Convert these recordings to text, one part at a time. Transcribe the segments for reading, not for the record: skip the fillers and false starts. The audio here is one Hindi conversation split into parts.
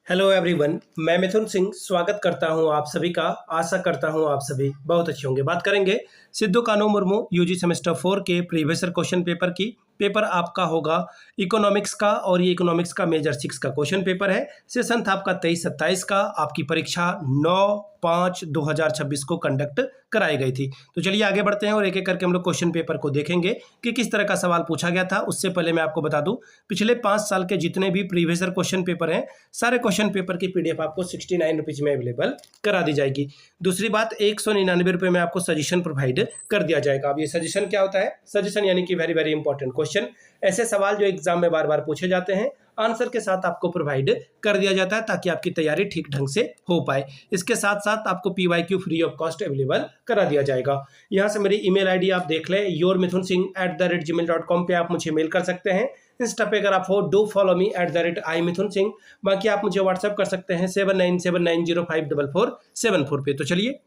हेलो एवरीवन, मैं मिथुन सिंह स्वागत करता हूं आप सभी का। आशा करता हूं आप सभी बहुत अच्छे होंगे। बात करेंगे सिद्धू कान्हू मुर्मू यूजी सेमेस्टर 4 के प्रीवियस क्वेश्चन पेपर की। पेपर आपका होगा इकोनॉमिक्स का और ये इकोनॉमिक्स का मेजर 6 का क्वेश्चन पेपर है। सेशन था आपका 23-27 का। आपकी परीक्षा 9/5/2026 को कंडक्ट कराई गई थी। तो चलिए आगे बढ़ते हैं और एक एक करके हम लोग क्वेश्चन पेपर को देखेंगे कि किस तरह का सवाल पूछा गया था। उससे पहले मैं आपको बता दूं, पिछले 5 साल के जितने भी प्रीवियस क्वेश्चन पेपर हैं, सारे क्वेश्चन पेपर की पीडीएफ आपको 69 रुपीज में अवेलेबल करा दी जाएगी। दूसरी बात, 199 रुपये में आपको सजेशन प्रोवाइड कर दिया जाएगा। अब ये सजेशन क्या होता है? सजेशन यानी कि वेरी वेरी इंपॉर्टेंट क्वेश्चन, ऐसे सवाल जो एग्जाम में बार बार पूछे जाते हैं, आंसर के साथ आपको प्रोवाइड कर दिया जाता है ताकि आपकी तैयारी ठीक ढंग से हो पाए। इसके साथ साथ आपको PYQ free of cost available करा दिया जाएगा। यहाँ से मेरी ईमेल आईडी आप देख लें, yourmithunSingh@gmail.com पे आप मुझे मेल कर सकते हैं। इंस्टा पे अगर आप हो, डू फॉलो मी @iMithunSingh। बाकी आप मुझे व्हाट्सएप कर सकते हैं 7979054474 पे। तो चलिए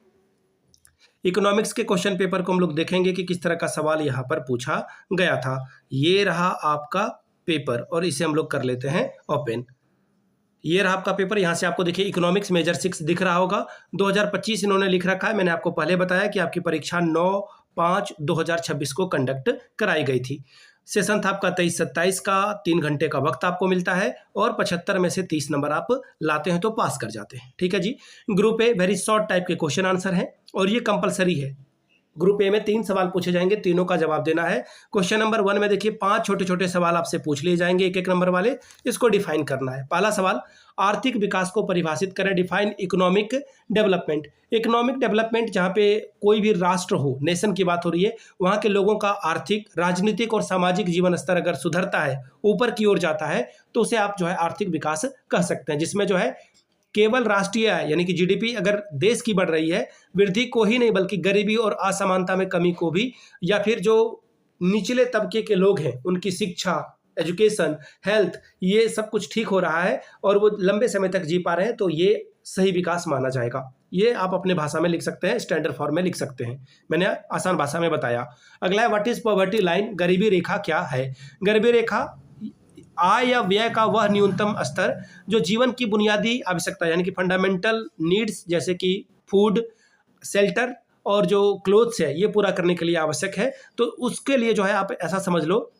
इकोनॉमिक्स के क्वेश्चन पेपर को हम लोग देखेंगे कि किस तरह का सवाल यहाँ पर पूछा गया था। ये रहा आपका पेपर और इसे हम लोग कर लेते हैं ओपन। ये रहा आपका पेपर। यहाँ से आपको देखिए इकोनॉमिक्स मेजर 6 दिख रहा होगा। 2025 इन्होंने लिख रखा है। मैंने आपको पहले बताया कि आपकी परीक्षा 9/5/2026 को कंडक्ट कराई गई थी। सेशन था आपका 23-27 का। 3 घंटे का वक्त आपको मिलता है और 75 में से 30 नंबर आप लाते हैं तो पास कर जाते हैं। ठीक है जी। Group A very short type के क्वेश्चन आंसर है और ये कंपलसरी है। ग्रुप ए में 3 सवाल पूछे जाएंगे, तीनों का जवाब देना है। क्वेश्चन नंबर 1 में देखिए 5 छोटे छोटे सवाल आपसे पूछ लिए जाएंगे, एक एक नंबर वाले। इसको डिफाइन करना है। पहला सवाल, आर्थिक विकास को परिभाषित करें। Define economic development. Economic development जहाँ पे कोई भी राष्ट्र हो, नेशन की बात हो रही है, वहाँ के लोगों का आर्थिक, राजनीतिक और सामाजिक जीवन स्तर अगर सुधरता है, ऊपर की ओर जाता है, तो उसे आप जो है आर्थिक विकास कह सकते हैं। जिसमें जो है केवल राष्ट्रीय आय यानी कि जीडीपी अगर देश की बढ़ रही है, वृद्धि को ही नहीं बल्कि गरीबी और असमानता में कमी को भी, या फिर जो निचले तबके के लोग हैं उनकी शिक्षा, एजुकेशन, हेल्थ, ये सब कुछ ठीक हो रहा है और वो लंबे समय तक जी पा रहे हैं, तो ये सही विकास माना जाएगा। ये आप अपने भाषा में लिख सकते हैं, स्टैंडर्ड फॉर्म में लिख सकते हैं। मैंने आसान भाषा में बताया। अगला है व्हाट इज पॉवर्टी लाइन। गरीबी रेखा क्या है? गरीबी रेखा आय या व्यय का वह न्यूनतम स्तर जो जीवन की बुनियादी आवश्यकता यानी कि फंडामेंटल नीड्स जैसे कि फूड, शेल्टर और जो क्लोथ्स है, ये पूरा करने के लिए आवश्यक है। तो उसके लिए जो है आप ऐसा समझ लो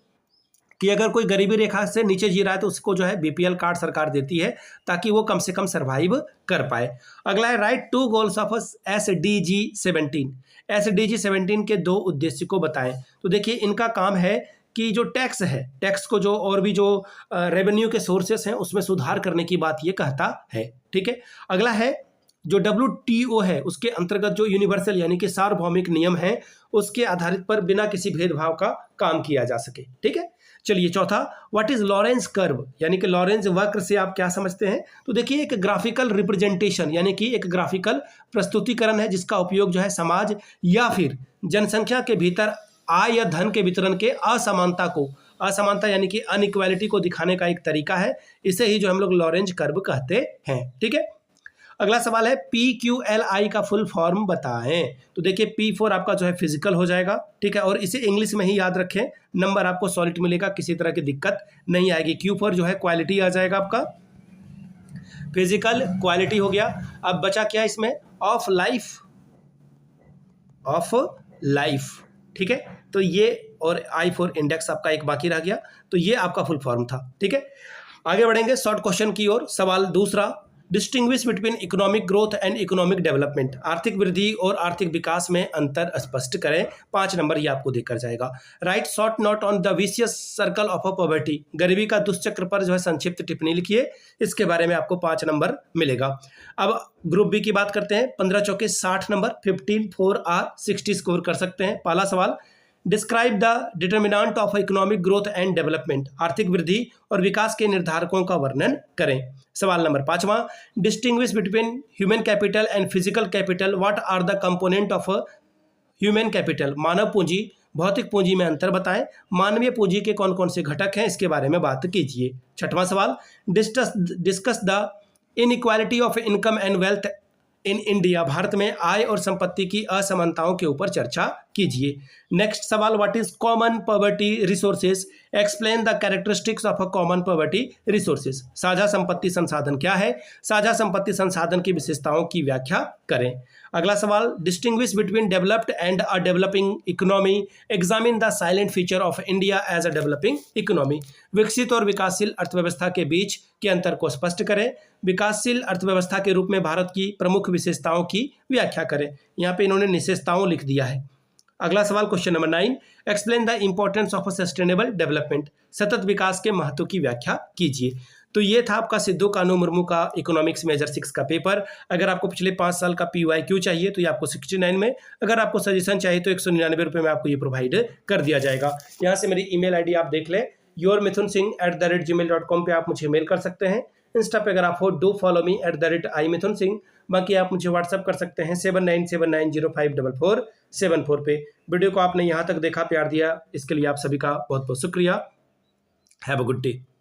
कि अगर कोई गरीबी रेखा से नीचे जी रहा है तो उसको जो है बीपीएल कार्ड सरकार देती है ताकि वो कम से कम सर्वाइव कर पाए। अगला है right 2 goals of SDG 17। SDG 17 के 2 उद्देश्य को बताएं। तो देखिए इनका काम है कि जो टैक्स है, टैक्स को जो और भी जो रेवेन्यू के सोर्सेस हैं उसमें सुधार करने की बात ये कहता है। ठीक है। अगला है जो WTO है उसके अंतर्गत जो यूनिवर्सल यानी कि सार्वभौमिक नियम है, उसके आधारित पर बिना किसी भेदभाव का काम किया जा सके। ठीक है। चलिए चौथा, व्हाट इज लॉरेंस कर्व यानी कि लॉरेंस वक्र से आप क्या समझते हैं? तो देखिए एक ग्राफिकल रिप्रेजेंटेशन यानी कि एक ग्राफिकल प्रस्तुतिकरण है जिसका उपयोग जो है समाज या फिर जनसंख्या के भीतर आय या धन के वितरण के असमानता यानी कि अनइक्वालिटी को दिखाने का एक तरीका है। इसे ही जो हम लोग लॉरेंज कर्व कहते हैं। ठीक है। अगला सवाल है PQLI का फुल फॉर्म बताएं। तो देखिए P4 आपका जो है फिजिकल हो जाएगा। ठीक है। और इसे इंग्लिश में ही याद रखें, नंबर आपको सॉलिड मिलेगा, किसी तरह की दिक्कत नहीं आएगी। Q4 जो है क्वालिटी आ जाएगा आपका, फिजिकल क्वालिटी हो गया। अब बचा क्या इसमें? Of life. ठीक है। तो ये और I4 इंडेक्स आपका एक बाकी रह गया। तो ये आपका फुल फॉर्म था। ठीक है। आगे बढ़ेंगे शॉर्ट क्वेश्चन की ओर। सवाल दूसरा, distinguish between economic growth and economic development. आर्थिक वृद्धि और आर्थिक विकास में अंतर स्पष्ट करें। 5 नंबर ये आपको देकर जाएगा। Right short note on the vicious circle of poverty. गरीबी का दुष्चक्र पर जो है संक्षिप्त टिप्पणी लिखिए। इसके बारे में आपको 5 नंबर मिलेगा। अब ग्रुप बी की बात करते हैं। 15 चौके 60 नंबर, 15 4 R 60 स्कोर कर सकते हैं। पहला सवाल, describe the determinant of economic growth and development. आर्थिक वृद्धि और विकास के निर्धारकों का वर्णन करें। सवाल नंबर 5वां, distinguish between human capital and physical capital. What are the component of human capital. मानव पूंजी, भौतिक पूंजी में अंतर बताएं। मानवीय पूंजी के कौन कौन से घटक हैं, इसके बारे में बात कीजिए। 6वां सवाल, discuss the inequality of income and wealth in India. Bharat में आय और संपत्ति की असमानताओं के ऊपर चर्चा कीजिए। नेक्स्ट सवाल, what is common poverty resources, explain the characteristics of a common poverty resources. साझा संपत्ति संसाधन क्या है, साझा संपत्ति संसाधन की विशेषताओं की व्याख्या करें। अगला सवाल, distinguish between developed and a developing economy, examine the silent feature of India as a developing economy. विकसित और विकासशील अर्थव्यवस्था के बीच के अंतर को स्पष्ट करें। विकासशील अर्थव्यवस्था के रूप में भारत की प्रमुख विशेषताओं की व्याख्या करें। यहाँ पे इन्होंने विशेषताओं लिख दिया है। अगला सवाल, question number 9, explain the importance of a sustainable development, सतत विकास के महत्व की व्याख्या कीजिए। तो ये था आपका सिद्धू कान्हू मुर्मू का इकोनॉमिक्स मेजर 6 का पेपर। अगर आपको पिछले 5 साल का PYQ चाहिए तो ये आपको 69 में, अगर आपको सजेशन चाहिए तो 199 रुपये में आपको ये प्रोवाइड कर दिया जाएगा। यहाँ से मेरी email ID आप देख लें, yourmithunsingh@gmail.com पे आप मुझे मेल कर सकते हैं। इंस्टा पे अगर आप हो, डू फॉलो मी @imithunsingh। बाकी आप मुझे व्हाट्सअप कर सकते हैं 7979054474 पे। वीडियो को आपने यहाँ तक देखा, प्यार दिया, इसके लिए आप सभी का बहुत बहुत शुक्रिया। Have a good day.